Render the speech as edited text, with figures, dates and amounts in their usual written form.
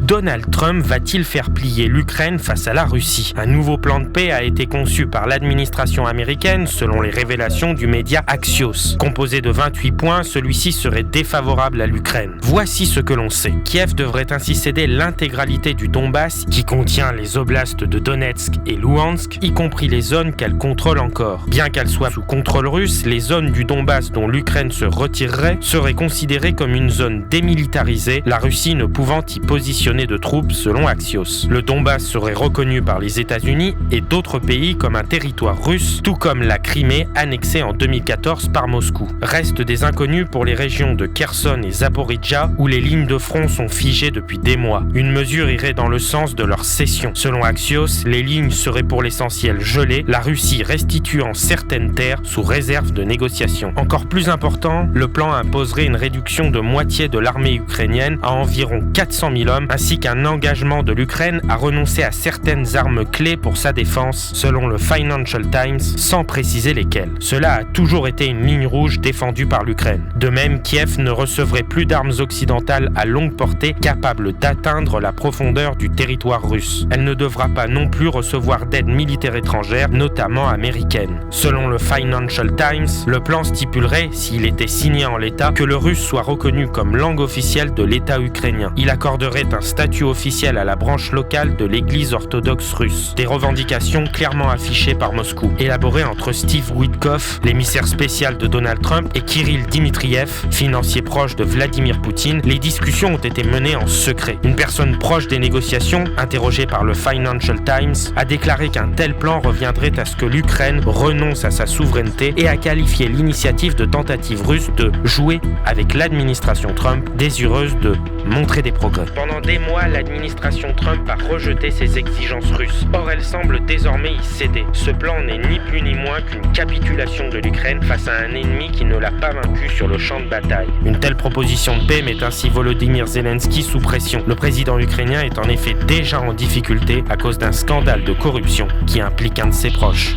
Donald Trump va-t-il faire plier l'Ukraine face à la Russie? Un nouveau plan de paix a été conçu par l'administration américaine selon les révélations du média Axios. Composé de 28 points, celui-ci serait défavorable à l'Ukraine. Voici ce que l'on sait. Kiev devrait ainsi céder l'intégralité du Donbass, qui contient les oblasts de Donetsk et Louhansk, y compris les zones qu'elle contrôle encore. Bien qu'elle soit sous contrôle russe, les zones du Donbass dont l'Ukraine se retirerait seraient considérées comme une zone démilitarisée, la Russie ne pouvant y positionner de troupes selon Axios. Le Donbass serait reconnu par les États-Unis et d'autres pays comme un territoire russe, tout comme la Crimée annexée en 2014 par Moscou. Restent des inconnus pour les régions de Kherson et Zaporijjia où les lignes de front sont figées depuis des mois. Une mesure irait dans le sens de leur cession. Selon Axios, les lignes seraient pour l'essentiel gelées, la Russie restituant certaines terres sous réserve de négociations. Encore plus important, le plan imposerait une réduction de moitié de l'armée ukrainienne à environ 400 000 hommes, ainsi qu'un engagement de l'Ukraine à renoncer à certaines armes clés pour sa défense, selon le Financial Times, sans préciser lesquelles. Cela a toujours été une ligne rouge défendue par l'Ukraine. De même, Kiev ne recevrait plus d'armes occidentales à longue portée capables d'atteindre la profondeur du territoire russe. Elle ne devra pas non plus recevoir d'aide militaire étrangère, notamment américaine. Selon le Financial Times, le plan stipulerait, s'il était signé en l'état, que le russe soit reconnu comme langue officielle de l'État ukrainien. Il accorderait un statut officiel à la branche locale de l'Église orthodoxe russe. Des revendications clairement affichées par Moscou, élaborées entre Steve Witkoff, l'émissaire spécial de Donald Trump, et Kirill Dmitriev, financier proche de Vladimir Poutine. Les discussions ont été menées en secret. Une personne proche des négociations, interrogée par le Financial Times, a déclaré qu'un tel plan reviendrait à ce que l'Ukraine renonce à sa souveraineté et a qualifié l'initiative de tentative russe de jouer avec l'administration Trump, désireuse de montrer des progrès. Pendant des mois, l'administration Trump a rejeté ces exigences russes. Or, elle semble désormais y céder. Ce plan n'est ni plus ni moins qu'une capitulation de l'Ukraine face à un ennemi qui ne l'a pas vaincu sur le champ de bataille. Une telle proposition de paix met ainsi Volodymyr Zelensky sous pression. Le président ukrainien est en effet déjà en difficulté à cause d'un scandale de corruption qui implique un de ses proches.